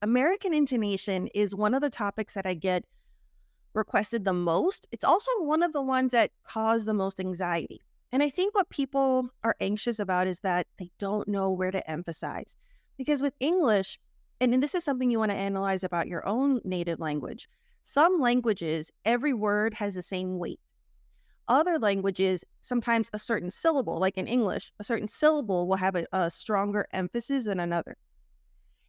American intonation is one of the topics that I get requested the most. It's also one of the ones that cause the most anxiety. And I think what people are anxious about is that they don't know where to emphasize. Because with English, and this is something you want to analyze about your own native language, some languages, every word has the same weight. Other languages, sometimes a certain syllable, like in English, a certain syllable will have a stronger emphasis than another.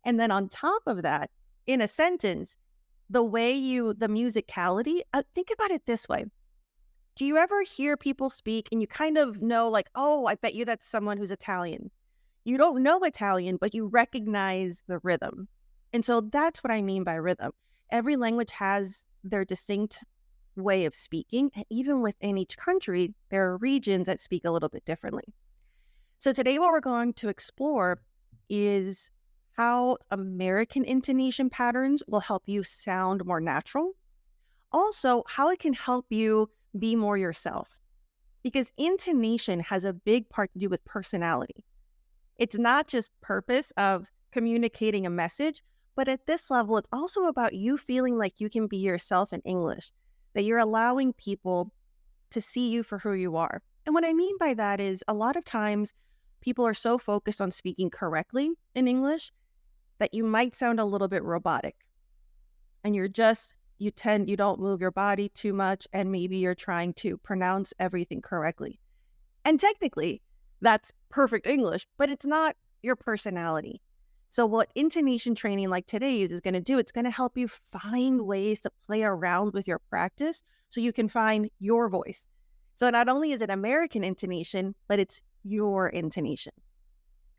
And then on top of that, in a sentence, the musicality, think about it this way. Do you ever hear people speak and you kind of know, like, oh, I bet you that's someone who's Italian? You don't know Italian, but you recognize the rhythm. And so that's what I mean by rhythm. Every language has their distinct way of speaking. And even within each country, there are regions that speak a little bit differently. So today, what we're going to explore is how American intonation patterns will help you sound more natural. Also, how it can help you be more yourself. Because intonation has a big part to do with personality. It's not just purpose of communicating a message, but at this level, it's also about you feeling like you can be yourself in English, that you're allowing people to see you for who you are. And what I mean by that is a lot of times people are so focused on speaking correctly in English that you might sound a little bit robotic. And you don't move your body too much, and maybe you're trying to pronounce everything correctly. And technically, that's perfect English, but it's not your personality. So what intonation training like today's is going to do, it's going to help you find ways to play around with your practice so you can find your voice. So not only is it American intonation, but it's your intonation.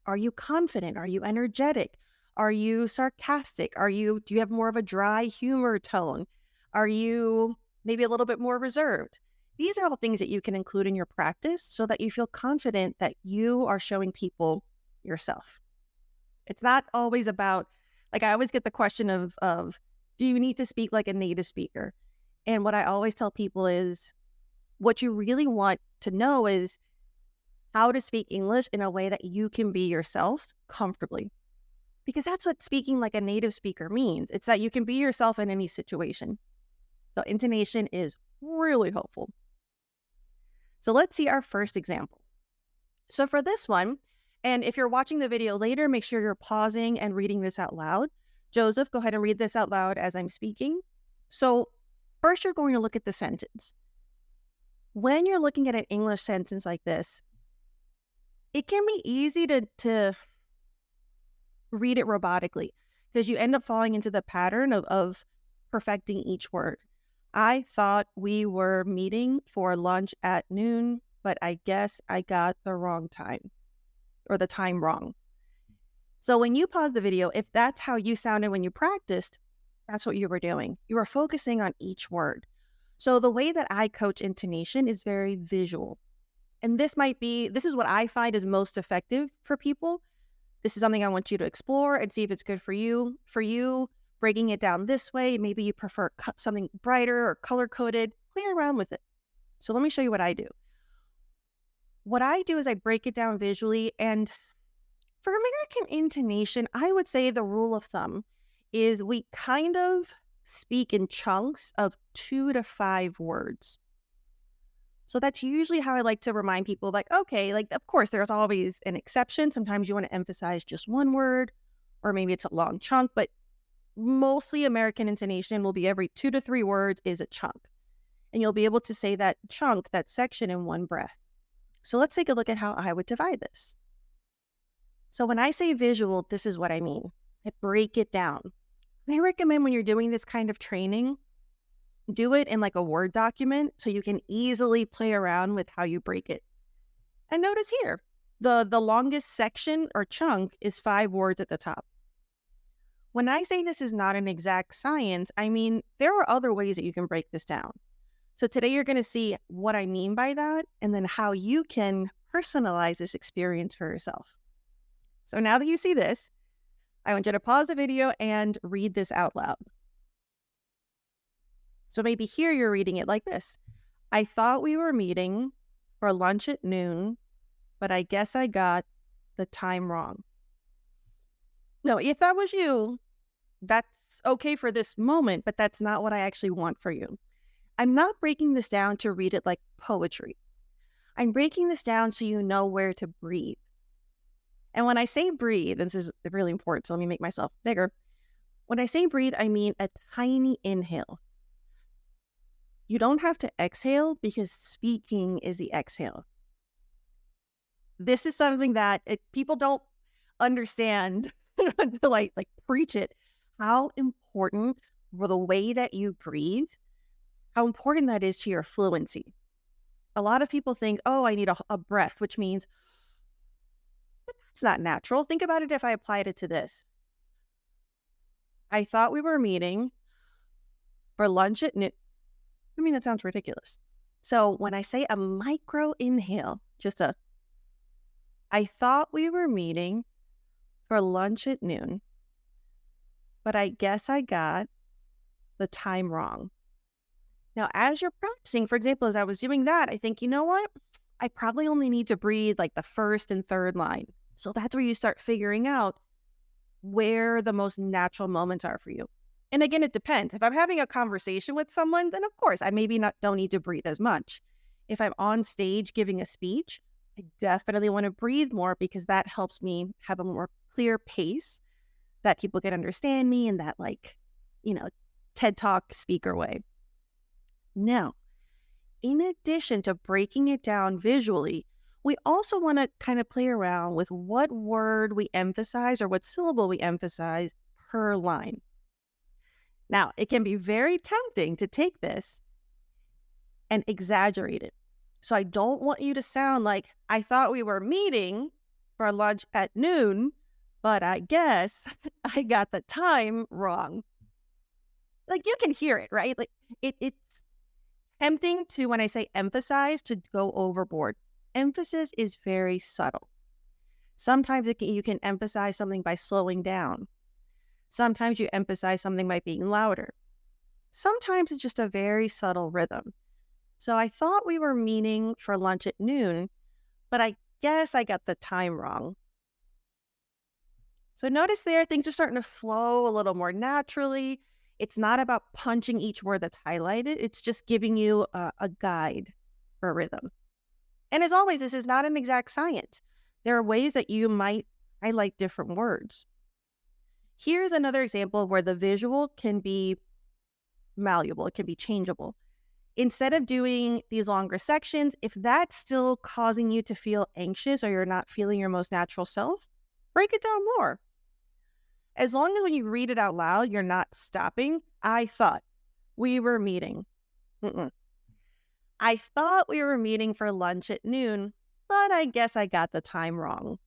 Are you confident? Are you energetic? Are you sarcastic? Do you have more of a dry humor tone? Are you maybe a little bit more reserved? These are all things that you can include in your practice so that you feel confident that you are showing people yourself. It's not always about, like, I always get the question of do you need to speak like a native speaker? And what I always tell people is what you really want to know is how to speak English in a way that you can be yourself comfortably. Because that's what speaking like a native speaker means. It's that you can be yourself in any situation. So intonation is really helpful. So let's see our first example. So for this one, and if you're watching the video later, make sure you're pausing and reading this out loud. Joseph, go ahead and read this out loud as I'm speaking. So first, you're going to look at the sentence. When you're looking at an English sentence like this, it can be easy to read it robotically because you end up falling into the pattern of perfecting each word. I thought we were meeting for lunch at noon, but I guess I got the wrong time or the time wrong. So when you pause the video, if that's how you sounded when you practiced, that's what you were doing. You were focusing on each word. So the way that I coach intonation is very visual. And this is what I find is most effective for people. This is something I want you to explore and see if it's good for you. For you, breaking it down this way, maybe you prefer something brighter or color-coded, play around with it. So let me show you what I do. What I do is I break it down visually, and for American intonation, I would say the rule of thumb is we kind of speak in chunks of 2 to 5 words. So that's usually how I like to remind people, like, okay, like, of course, there's always an exception. Sometimes you want to emphasize just one word, or maybe it's a long chunk, but mostly American intonation will be every 2 to 3 words is a chunk. And you'll be able to say that chunk, that section in one breath. So let's take a look at how I would divide this. So when I say visual, this is what I mean. I break it down. I recommend when you're doing this kind of training, do it in like a Word document so you can easily play around with how you break it. And notice here, the longest section or chunk is 5 words at the top. When I say this is not an exact science, I mean, there are other ways that you can break this down. So today you're going to see what I mean by that and then how you can personalize this experience for yourself. So now that you see this, I want you to pause the video and read this out loud. So maybe here you're reading it like this. I thought we were meeting for lunch at noon, but I guess I got the time wrong. No, if that was you, That's okay for this moment, but that's not what I actually want for you. I'm not breaking this down to read it like poetry. I'm breaking this down so you know where to breathe. And when I say breathe, this is really important, so let me make myself bigger. When I say breathe, I mean a tiny inhale. You don't have to exhale because speaking is the exhale. This is something that people don't understand until I preach it. How important for the way that you breathe, how important that is to your fluency. A lot of people think, oh, I need a breath, which means it's not natural. Think about it if I applied it to this. I thought we were meeting for lunch at noon. I mean, that sounds ridiculous. So when I say a micro inhale, I thought we were meeting for lunch at noon, but I guess I got the time wrong. Now, as you're practicing, for example, as I was doing that, I think, you know what? I probably only need to breathe like the first and third line. So that's where you start figuring out where the most natural moments are for you. And again, it depends. If I'm having a conversation with someone, then of course, I maybe don't need to breathe as much. If I'm on stage giving a speech, I definitely want to breathe more because that helps me have a more clear pace that people can understand me in that TED Talk speaker way. Now, in addition to breaking it down visually, we also want to kind of play around with what word we emphasize or what syllable we emphasize per line. Now, it can be very tempting to take this and exaggerate it. So I don't want you to sound like, I thought we were meeting for lunch at noon, but I guess I got the time wrong. You can hear it, right? It's tempting to, when I say emphasize, to go overboard. Emphasis is very subtle. Sometimes you can emphasize something by slowing down. Sometimes you emphasize something by being louder. Sometimes it's just a very subtle rhythm. So I thought we were meeting for lunch at noon, but I guess I got the time wrong. So notice there, things are starting to flow a little more naturally. It's not about punching each word that's highlighted. It's just giving you a guide for a rhythm. And as always, this is not an exact science. There are ways that you might highlight different words. Here's another example where the visual can be malleable. It can be changeable. Instead of doing these longer sections, if that's still causing you to feel anxious or you're not feeling your most natural self, break it down more. As long as when you read it out loud, you're not stopping. I thought we were meeting. I thought we were meeting for lunch at noon, but I guess I got the time wrong.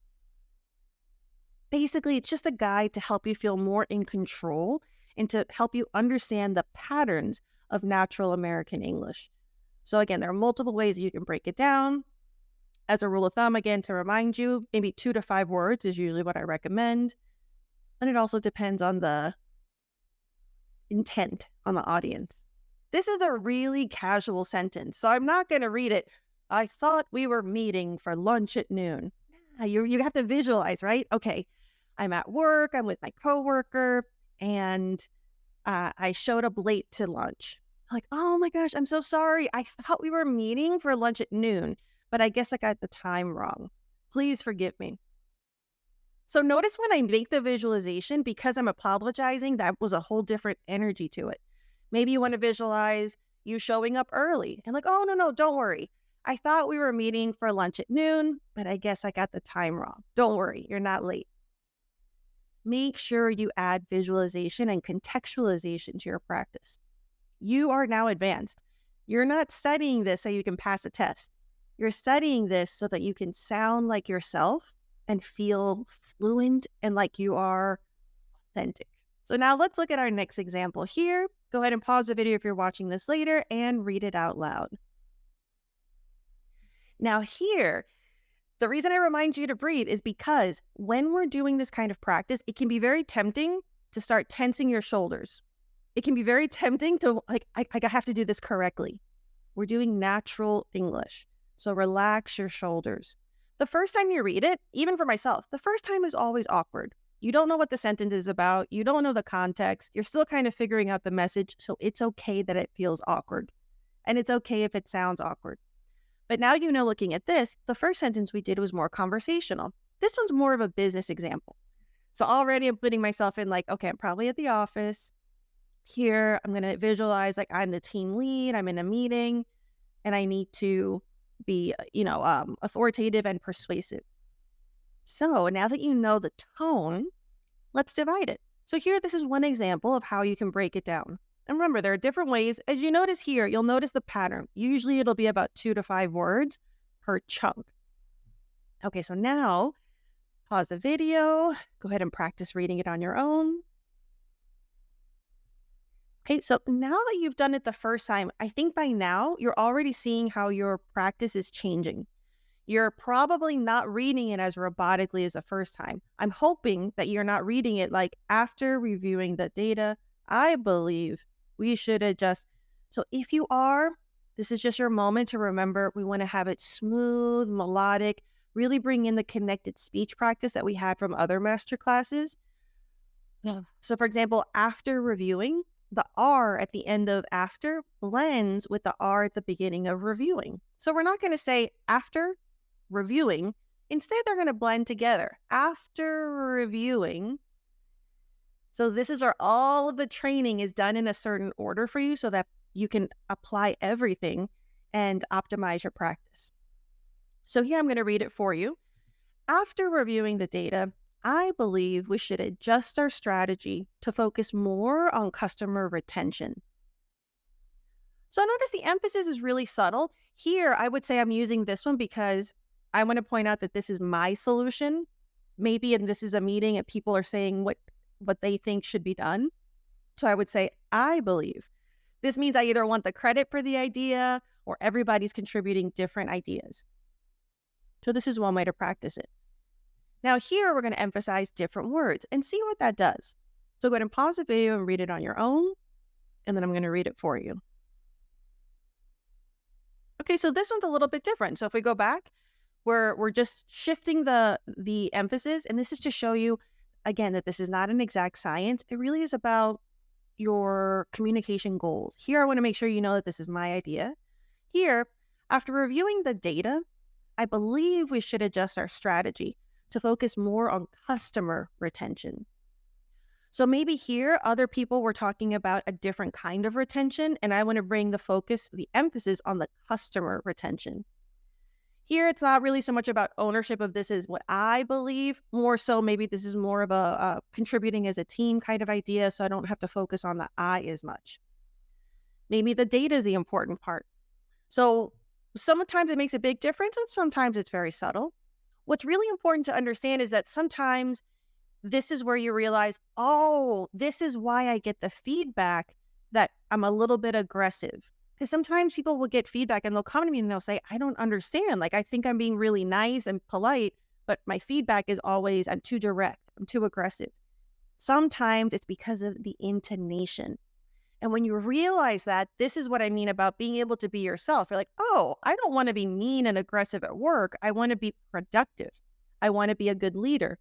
Basically, it's just a guide to help you feel more in control and to help you understand the patterns of natural American English. So again, there are multiple ways you can break it down. As a rule of thumb, again, to remind you, maybe 2 to 5 words is usually what I recommend. And it also depends on the intent on the audience. This is a really casual sentence, so I'm not going to read it. I thought we were meeting for lunch at noon. You have to visualize, right? Okay, I'm at work, I'm with my coworker, and I showed up late to lunch. Like, oh my gosh, I'm so sorry. I thought we were meeting for lunch at noon, but I guess I got the time wrong. Please forgive me. So notice when I make the visualization, because I'm apologizing, that was a whole different energy to it. Maybe you want to visualize you showing up early and oh, no, don't worry. I thought we were meeting for lunch at noon, but I guess I got the time wrong. Don't worry, you're not late. Make sure you add visualization and contextualization to your practice. You are now advanced. You're not studying this so you can pass a test. You're studying this so that you can sound like yourself and feel fluent and like you are authentic. So now let's look at our next example here. Go ahead and pause the video if you're watching this later and read it out loud. Now here, the reason I remind you to breathe is because when we're doing this kind of practice, it can be very tempting to start tensing your shoulders. It can be very tempting to I have to do this correctly. We're doing natural English. So relax your shoulders. The first time you read it, even for myself, the first time is always awkward. You don't know what the sentence is about. You don't know the context. You're still kind of figuring out the message. So it's okay that it feels awkward. And it's okay if it sounds awkward. But now, looking at this, the first sentence we did was more conversational. This one's more of a business example. So already I'm putting myself in like, okay, I'm probably at the office. Here, I'm going to visualize like I'm the team lead. I'm in a meeting and I need to be, authoritative and persuasive. So now that you know the tone, let's divide it. So here, this is one example of how you can break it down. And remember, there are different ways. As you notice here, you'll notice the pattern. Usually it'll be about 2 to 5 words per chunk. Okay, so now pause the video. Go ahead and practice reading it on your own. Okay, so now that you've done it the first time, I think by now you're already seeing how your practice is changing. You're probably not reading it as robotically as the first time. I'm hoping that you're not reading it like after reviewing the data, I believe we should adjust. So if you are, this is just your moment to remember we want to have it smooth, melodic, really bring in the connected speech practice that we had from other master classes. Yeah. So for example, after reviewing, the R at the end of after blends with the R at the beginning of reviewing. So we're not going to say after reviewing. Instead, they're going to blend together. After reviewing. So this is where all of the training is done in a certain order for you so that you can apply everything and optimize your practice. So here I'm going to read it for you. After reviewing the data, I believe we should adjust our strategy to focus more on customer retention. So notice the emphasis is really subtle. Here, I would say I'm using this one because I want to point out that this is my solution. Maybe, and this is a meeting and people are saying what they think should be done. So I would say, I believe. This means I either want the credit for the idea or everybody's contributing different ideas. So this is one way to practice it. Now here, we're going to emphasize different words and see what that does. So go ahead and pause the video and read it on your own. And then I'm going to read it for you. Okay, so this one's a little bit different. So if we go back, we're just shifting the emphasis. And this is to show you, again, that this is not an exact science. It really is about your communication goals. Here, I want to make sure you know that this is my idea. Here, after reviewing the data, I believe we should adjust our strategy to focus more on customer retention. So maybe here, other people were talking about a different kind of retention, and I want to bring the focus, the emphasis on the customer retention. Here, it's not really so much about ownership of this is what I believe, more so maybe this is more of a contributing as a team kind of idea, so I don't have to focus on the I as much. Maybe the data is the important part. So sometimes it makes a big difference, and sometimes it's very subtle. What's really important to understand is that sometimes this is where you realize, oh, this is why I get the feedback that I'm a little bit aggressive. Because sometimes people will get feedback and they'll come to me and they'll say, I don't understand. Like, I think I'm being really nice and polite, but my feedback is always, I'm too direct, I'm too aggressive. Sometimes it's because of the intonation. And when you realize that, this is what I mean about being able to be yourself. You're like, oh, I don't want to be mean and aggressive at work. I want to be productive. I want to be a good leader.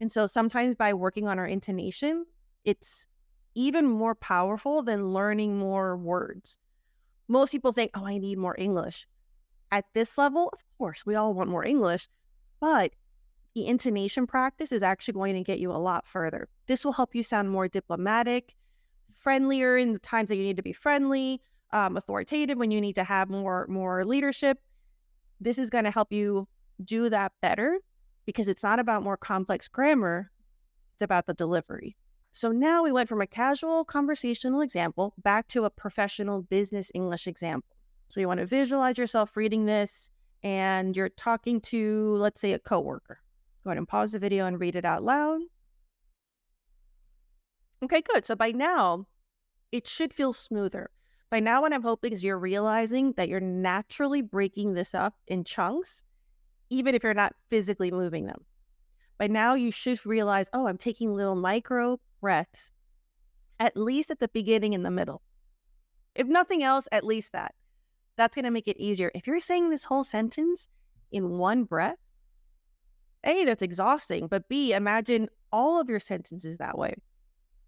And so sometimes by working on our intonation, it's even more powerful than learning more words. Most people think, oh, I need more English. At this level, of course, we all want more English, but the intonation practice is actually going to get you a lot further. This will help you sound more diplomatic, friendlier in the times that you need to be friendly, authoritative when you need to have more leadership. This is going to help you do that better because it's not about more complex grammar. It's about the delivery. So now we went from a casual conversational example back to a professional business English example. So you want to visualize yourself reading this and you're talking to, let's say, a coworker. Go ahead and pause the video and read it out loud. Okay, good. So by now, it should feel smoother. By now, what I'm hoping is you're realizing that you're naturally breaking this up in chunks, even if you're not physically moving them. By now, you should realize, oh, I'm taking little micro breaths, at least at the beginning and the middle. If nothing else, at least that. That's going to make it easier. If you're saying this whole sentence in one breath, A, that's exhausting, but B, imagine all of your sentences that way.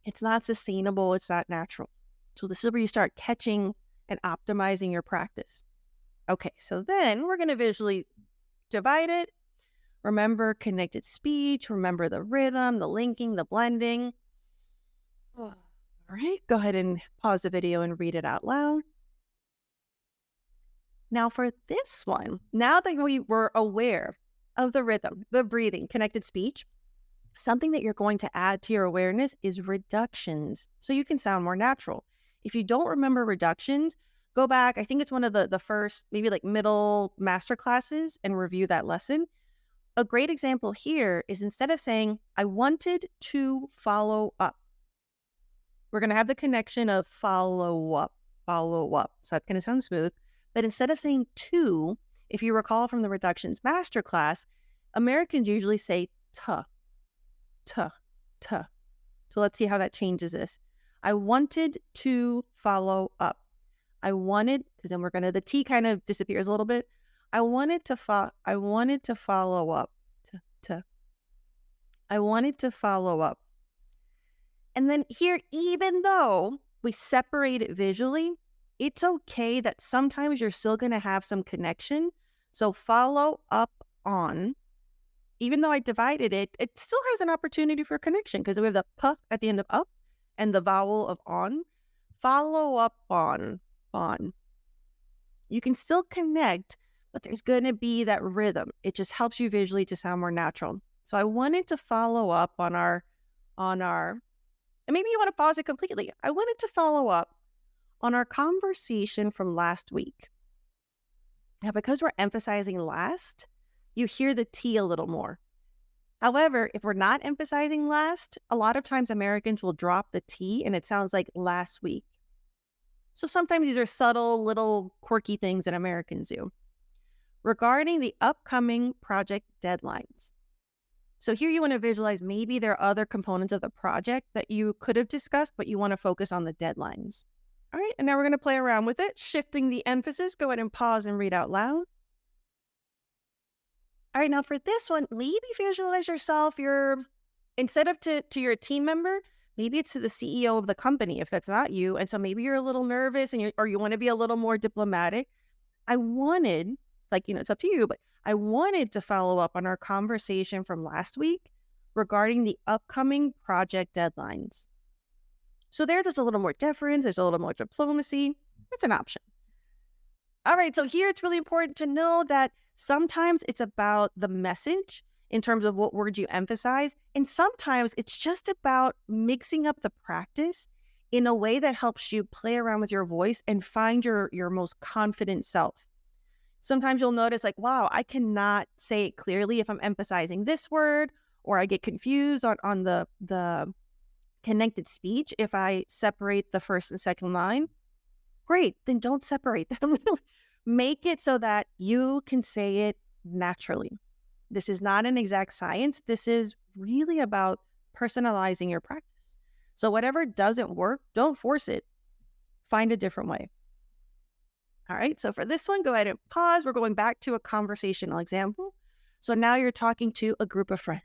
It's not sustainable. It's not natural. So this is where you start catching and optimizing your practice. Okay, so then we're going to visually divide it. Remember connected speech. Remember the rhythm, the linking, the blending. All right, go ahead and pause the video and read it out loud. Now for this one, now that we were aware of the rhythm, the breathing, connected speech, something that you're going to add to your awareness is reductions, so you can sound more natural. If you don't remember reductions, go back. I think it's one of the first, maybe like middle master classes, and review that lesson. A great example here is instead of saying, I wanted to follow up, we're going to have the connection of follow up. So that's going to sound smooth. But instead of saying to, if you recall from the reductions masterclass, Americans usually say tuh. So let's see how that changes this. I wanted to follow up. I wanted, because then the T kind of disappears a little bit. I wanted to follow up. I wanted to follow up. And then here, even though we separate it visually, it's okay that sometimes you're still going to have some connection. So follow up on, even though I divided it, it still has an opportunity for connection because we have the p at the end of up and the vowel of on. Follow up on. You can still connect, but there's going to be that rhythm. It just helps you visually to sound more natural. So I wanted to follow up on our, and maybe you want to pause it completely. I wanted to follow up on our conversation from last week. Now, because we're emphasizing last, you hear the T a little more. However, if we're not emphasizing last, a lot of times Americans will drop the T and it sounds like last week. So sometimes these are subtle, little quirky things that Americans do. Regarding the upcoming project deadlines. So here you want to visualize maybe there are other components of the project that you could have discussed, but you want to focus on the deadlines. All right, and now we're going to play around with it, shifting the emphasis. Go ahead and pause and read out loud. All right, now for this one, maybe visualize yourself, instead of to your team member, maybe it's to the CEO of the company if that's not you. And so maybe you're a little nervous or you want to be a little more diplomatic. It's up to you, but I wanted to follow up on our conversation from last week regarding the upcoming project deadlines. So there's just a little more deference. There's a little more diplomacy. It's an option. All right, so here it's really important to know that sometimes it's about the message in terms of what words you emphasize, and sometimes it's just about mixing up the practice in a way that helps you play around with your voice and find your most confident self. Sometimes you'll notice wow, I cannot say it clearly if I'm emphasizing this word, or I get confused on the connected speech if I separate the first and second line. Great, then don't separate them. Make it so that you can say it naturally. This is not an exact science. This is really about personalizing your practice. So whatever doesn't work, don't force it. Find a different way. All right, so for this one, go ahead and pause. We're going back to a conversational example. So now you're talking to a group of friends.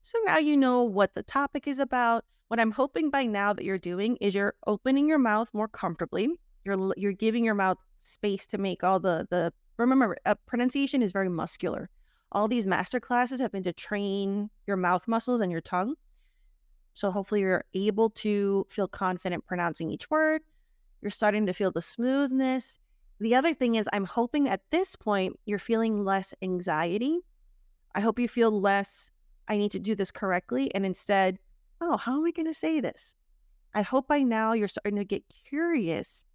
So now you know what the topic is about. What I'm hoping by now that you're doing is you're opening your mouth more comfortably. You're giving your mouth space to make all the remember, pronunciation is very muscular. All these master classes have been to train your mouth muscles and your tongue. So hopefully you're able to feel confident pronouncing each word. You're starting to feel the smoothness. The other thing is I'm hoping at this point you're feeling less anxiety. I hope you feel less, I need to do this correctly, and instead, oh, how am I going to say this? I hope by now you're starting to get curious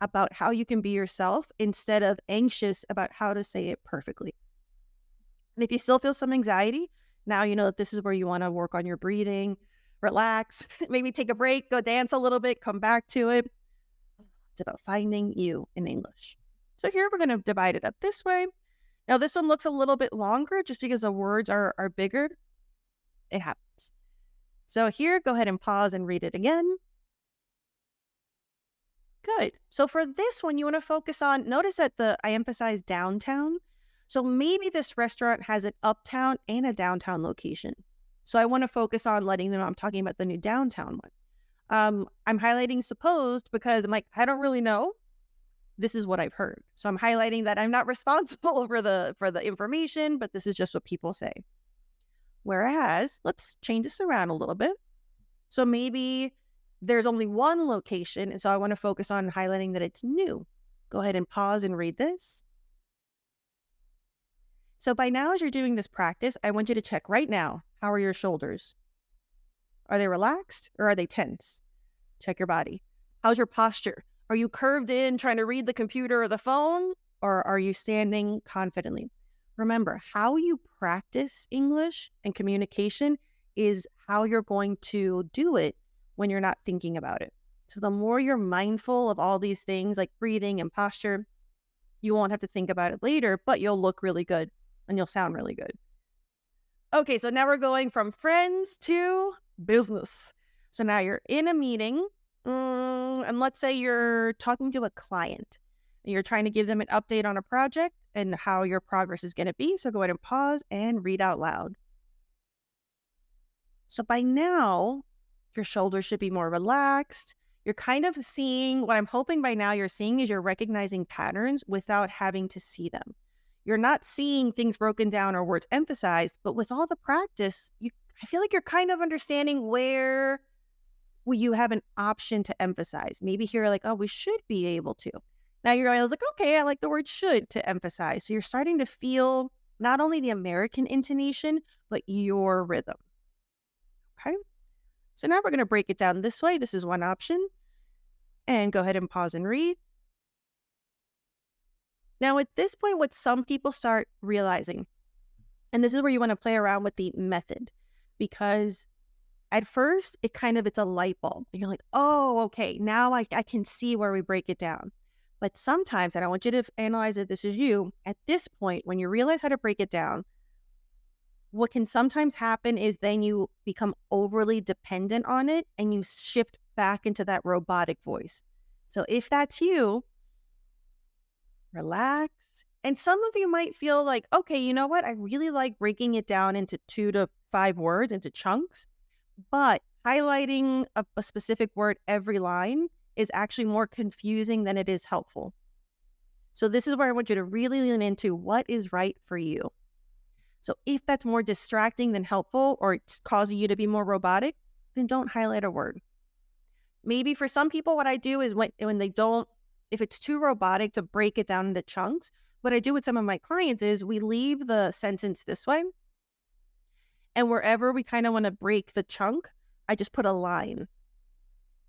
about how you can be yourself instead of anxious about how to say it perfectly. And if you still feel some anxiety, now you know that this is where you want to work on your breathing, relax, maybe take a break, go dance a little bit, come back to it. It's about finding you in English. So here we're going to divide it up this way. Now this one looks a little bit longer just because the words are bigger. It happens. So here, go ahead and pause and read it again. Good. So for this one, you want to focus on, notice that I emphasize downtown. So maybe this restaurant has an uptown and a downtown location. So I want to focus on letting them know I'm talking about the new downtown one. I'm highlighting supposed because I'm like, I don't really know. This is what I've heard. So I'm highlighting that I'm not responsible for the information, but this is just what people say. Whereas, let's change this around a little bit. So maybe there's only one location, and so I want to focus on highlighting that it's new. Go ahead and pause and read this. So by now, as you're doing this practice, I want you to check right now, how are your shoulders? Are they relaxed or are they tense? Check your body. How's your posture? Are you curved in trying to read the computer or the phone, or are you standing confidently? Remember, how you practice English and communication is how you're going to do it when you're not thinking about it. So the more you're mindful of all these things like breathing and posture, you won't have to think about it later, but you'll look really good and you'll sound really good. Okay, so now we're going from friends to business. So now you're in a meeting, and let's say you're talking to a client and you're trying to give them an update on a project and how your progress is going to be. So go ahead and pause and read out loud. So by now, your shoulders should be more relaxed. You're kind of seeing what I'm hoping by now you're seeing is you're recognizing patterns without having to see them. You're not seeing things broken down or words emphasized, but with all the practice, I feel like you're kind of understanding where you have an option to emphasize. Maybe here, like, oh, we should be able to. Now you're like, okay, I like the word should to emphasize. So you're starting to feel not only the American intonation, but your rhythm. Okay. So now we're going to break it down this way. This is one option. And go ahead and pause and read. Now, at this point, what some people start realizing, and this is where you want to play around with the method, because at first, it's a light bulb. You're like, oh, okay, now I can see where we break it down. But sometimes, and I want you to analyze it, this is you, at this point, when you realize how to break it down, what can sometimes happen is then you become overly dependent on it and you shift back into that robotic voice. So if that's you, relax. And some of you might feel like, okay, you know what? I really like breaking it down into 2 to 5 words, into chunks. But highlighting a specific word every line is actually more confusing than it is helpful. So this is where I want you to really lean into what is right for you. So if that's more distracting than helpful, or it's causing you to be more robotic, then don't highlight a word. Maybe for some people, what I do is when they don't, if it's too robotic to break it down into chunks, what I do with some of my clients is we leave the sentence this way. And wherever we kind of want to break the chunk, I just put a line.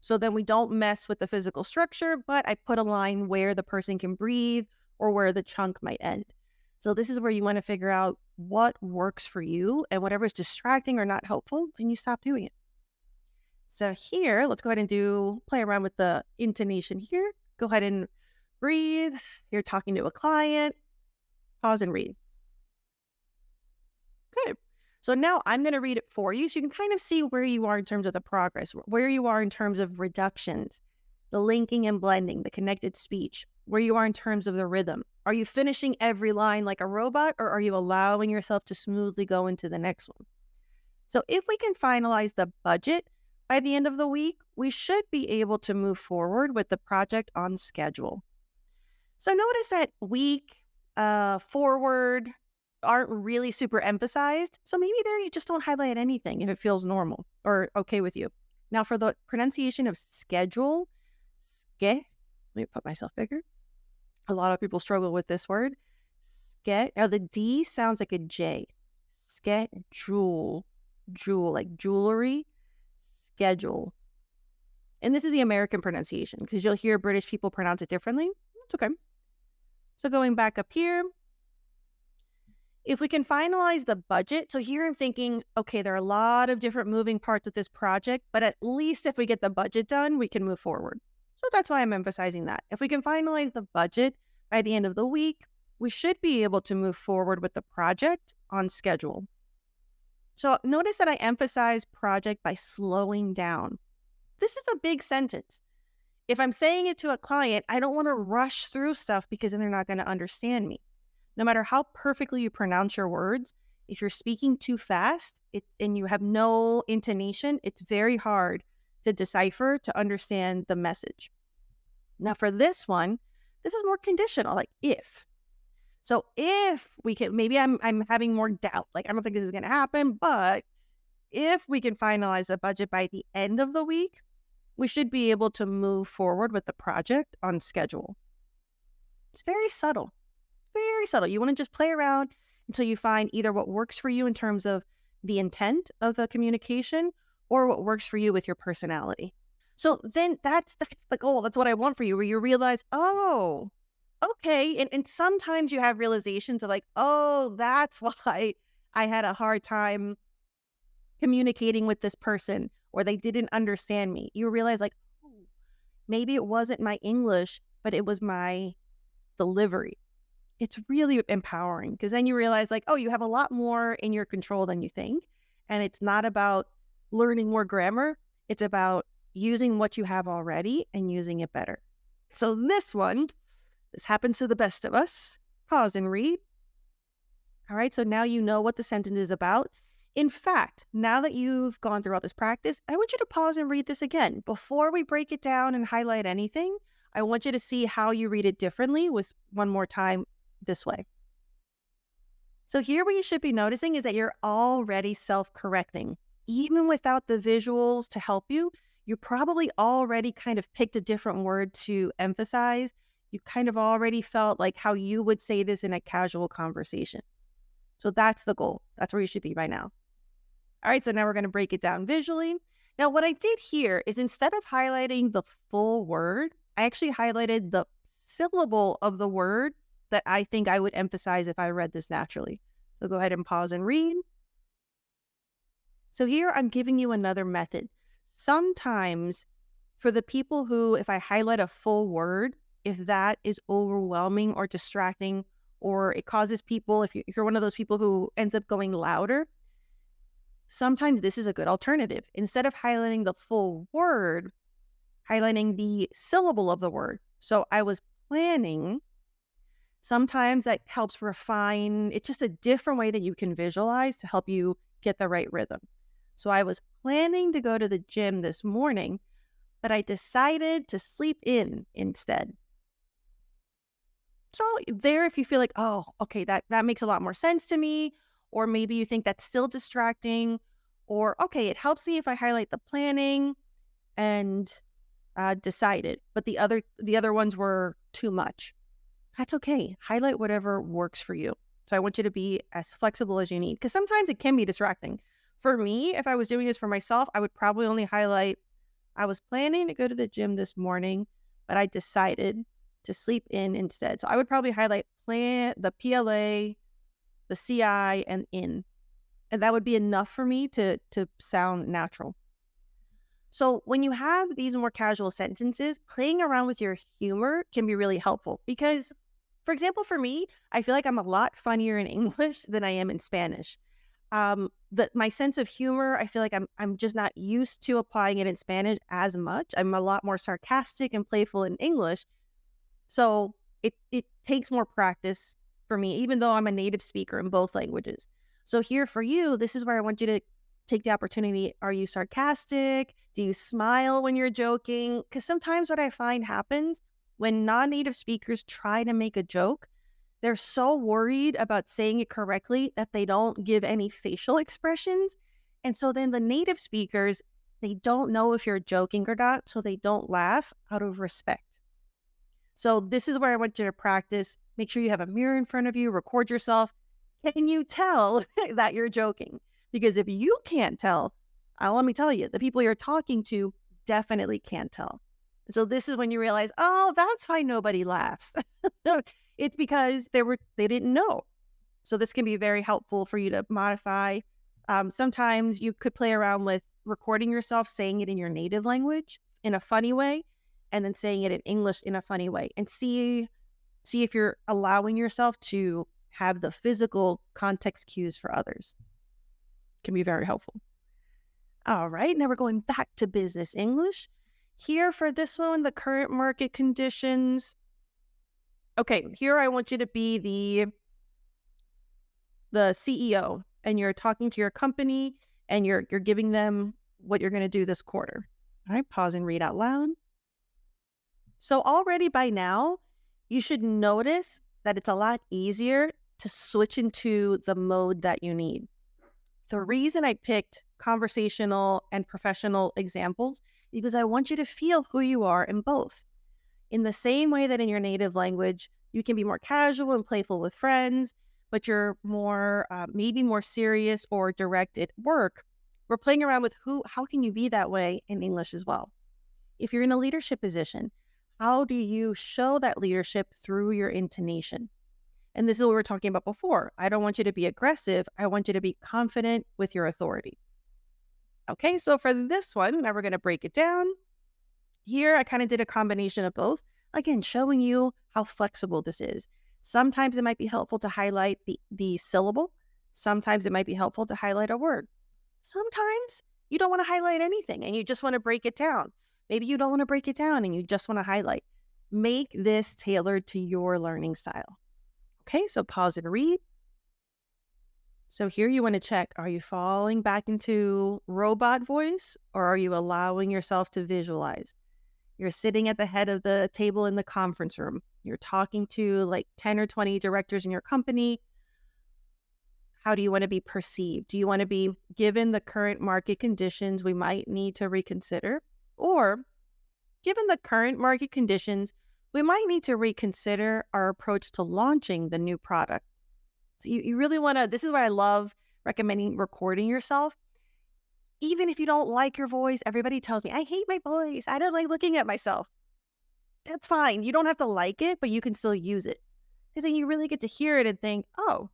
So then we don't mess with the physical structure, but I put a line where the person can breathe or where the chunk might end. So this is where you want to figure out what works for you, and whatever is distracting or not helpful, then you stop doing it. So here, let's go ahead and play around with the intonation here. Go ahead and breathe. You're talking to a client. Pause and read. Good. So now I'm going to read it for you so you can kind of see where you are in terms of the progress, where you are in terms of reductions, the linking and blending, the connected speech, where you are in terms of the rhythm. Are you finishing every line like a robot, or are you allowing yourself to smoothly go into the next one? So if we can finalize the budget by the end of the week, we should be able to move forward with the project on schedule. So notice that week, forward aren't really super emphasized. So maybe there you just don't highlight anything if it feels normal or okay with you. Now for the pronunciation of schedule, let me put myself bigger. A lot of people struggle with this word. Now the D sounds like a J. Schedule, like jewelry, schedule. And this is the American pronunciation because you'll hear British people pronounce it differently. It's okay. So going back up here, if we can finalize the budget, so here I'm thinking, okay, there are a lot of different moving parts with this project, but at least if we get the budget done, we can move forward. So that's why I'm emphasizing that. If we can finalize the budget by the end of the week, we should be able to move forward with the project on schedule. So notice that I emphasize project by slowing down. This is a big sentence. If I'm saying it to a client, I don't want to rush through stuff because then they're not going to understand me. No matter how perfectly you pronounce your words, if you're speaking too fast and you have no intonation, it's very hard to decipher, to understand the message. Now, for this one, this is more conditional, like if. So if we can, maybe I'm having more doubt, like I don't think this is going to happen, but if we can finalize the budget by the end of the week, we should be able to move forward with the project on schedule. It's very subtle, very subtle. You want to just play around until you find either what works for you in terms of the intent of the communication or what works for you with your personality. So then that's the goal. That's what I want for you, where you realize, oh, okay. And sometimes you have realizations of like, oh, that's why I had a hard time communicating with this person, or they didn't understand me. You realize like, oh, maybe it wasn't my English, but it was my delivery. It's really empowering because then you realize like, oh, you have a lot more in your control than you think. And it's not about learning more grammar. It's about using what you have already and using it better. So this happens to the best of us. Pause and read. All right, so now you know what the sentence is about. In fact, now that you've gone through all this practice, I want you to pause and read this again. Before we break it down and highlight anything, I want you to see how you read it differently with one more time this way. So here what you should be noticing is that you're already self-correcting. Even without the visuals to help you, you probably already kind of picked a different word to emphasize. You kind of already felt like how you would say this in a casual conversation. So that's the goal. That's where you should be right now. All right, so now we're going to break it down visually. Now, what I did here is instead of highlighting the full word, I actually highlighted the syllable of the word that I think I would emphasize if I read this naturally. So go ahead and pause and read. So here I'm giving you another method. Sometimes for the people who, if I highlight a full word, if that is overwhelming or distracting, or it causes people, if you're one of those people who ends up going louder, sometimes this is a good alternative. Instead of highlighting the full word, highlighting the syllable of the word. So I was planning. Sometimes that helps refine. It's just a different way that you can visualize to help you get the right rhythm. So I was planning to go to the gym this morning, but I decided to sleep in instead. So there, if you feel like, oh, okay, that makes a lot more sense to me, or maybe you think that's still distracting, or okay, it helps me if I highlight the planning and decided, but the other ones were too much. That's okay. Highlight whatever works for you. So I want you to be as flexible as you need, because sometimes it can be distracting. For me, if I was doing this for myself, I would probably only highlight, I was planning to go to the gym this morning, but I decided to sleep in instead. So I would probably highlight the PLA, the CI, and in. And that would be enough for me to sound natural. So when you have these more casual sentences, playing around with your humor can be really helpful because, for example, for me, I feel like I'm a lot funnier in English than I am in Spanish. My sense of humor, I feel like I'm just not used to applying it in Spanish as much. I'm a lot more sarcastic and playful in English. So it takes more practice for me, even though I'm a native speaker in both languages. So here for you, this is where I want you to take the opportunity. Are you sarcastic? Do you smile when you're joking? Because sometimes what I find happens when non-native speakers try to make a joke, they're so worried about saying it correctly that they don't give any facial expressions. And so then the native speakers, they don't know if you're joking or not, so they don't laugh out of respect. So this is where I want you to practice. Make sure you have a mirror in front of you, record yourself. Can you tell that you're joking? Because if you can't tell, let me tell you, the people you're talking to definitely can't tell. So this is when you realize, oh, that's why nobody laughs. It's because they didn't know. So this can be very helpful for you to modify. Sometimes you could play around with recording yourself saying it in your native language in a funny way, and then saying it in English in a funny way, and see if you're allowing yourself to have the physical context cues for others. Can be very helpful. All right, now we're going back to business English. Here for this one, the current market conditions. Okay, here I want you to be the CEO and you're talking to your company and you're giving them what you're going to do this quarter. All right, pause and read out loud. So already by now, you should notice that it's a lot easier to switch into the mode that you need. The reason I picked conversational and professional examples is because I want you to feel who you are in both. In the same way that in your native language, you can be more casual and playful with friends, but you're more, maybe more serious or direct at work. We're playing around with how can you be that way in English as well? If you're in a leadership position, how do you show that leadership through your intonation? And this is what we were talking about before. I don't want you to be aggressive. I want you to be confident with your authority. Okay, so for this one, now we're going to break it down. Here, I kind of did a combination of both. Again, showing you how flexible this is. Sometimes it might be helpful to highlight the syllable. Sometimes it might be helpful to highlight a word. Sometimes you don't want to highlight anything and you just want to break it down. Maybe you don't want to break it down and you just want to highlight. Make this tailored to your learning style. Okay, so pause and read. So here you want to check, are you falling back into robot voice or are you allowing yourself to visualize? You're sitting at the head of the table in the conference room. You're talking to like 10 or 20 directors in your company. How do you want to be perceived? Do you want to be, given the current market conditions, we might need to reconsider? Or given the current market conditions, we might need to reconsider our approach to launching the new product. So you really want to, this is why I love recommending recording yourself. Even if you don't like your voice, everybody tells me, I hate my voice. I don't like looking at myself. That's fine. You don't have to like it, but you can still use it. Because then you really get to hear it and think, oh,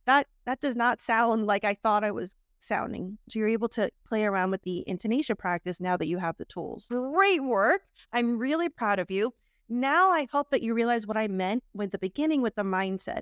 that does not sound like I thought I was sounding. So you're able to play around with the intonation practice now that you have the tools. Great work. I'm really proud of you. Now I hope that you realize what I meant with the beginning with the mindset.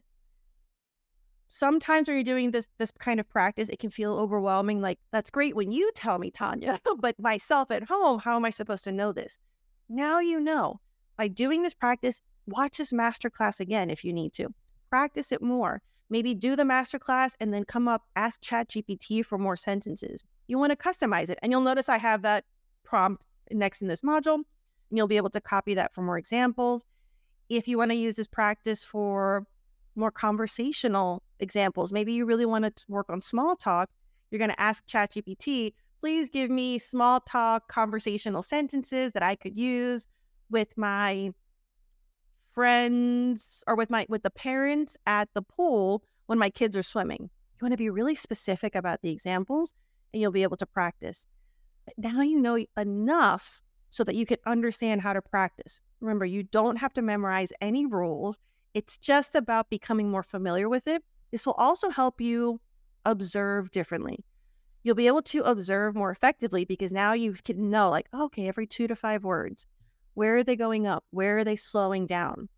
Sometimes when you're doing this kind of practice, it can feel overwhelming. Like, that's great when you tell me, Tannia, but myself at home, how am I supposed to know this? Now you know. By doing this practice, watch this masterclass again if you need to. Practice it more. Maybe do the masterclass and then come up, ask ChatGPT for more sentences. You want to customize it. And you'll notice I have that prompt next in this module. And you'll be able to copy that for more examples. If you want to use this practice for more conversational examples, maybe you really want to work on small talk, you're going to ask ChatGPT, please give me small talk conversational sentences that I could use with my friends or with the parents at the pool when my kids are swimming. You want to be really specific about the examples and you'll be able to practice. But now you know enough so that you can understand how to practice. Remember, you don't have to memorize any rules. It's just about becoming more familiar with it. This will also help you observe differently. You'll be able to observe more effectively because now you can know, like, okay, every 2 to 5 words, where are they going up? Where are they slowing down?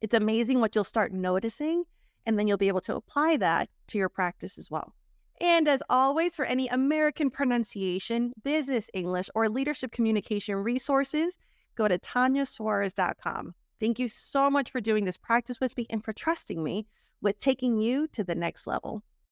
It's amazing what you'll start noticing, and then you'll be able to apply that to your practice as well. And as always, for any American pronunciation, business English, or leadership communication resources, go to TanniaSuarez.com. Thank you so much for doing this practice with me and for trusting me with taking you to the next level.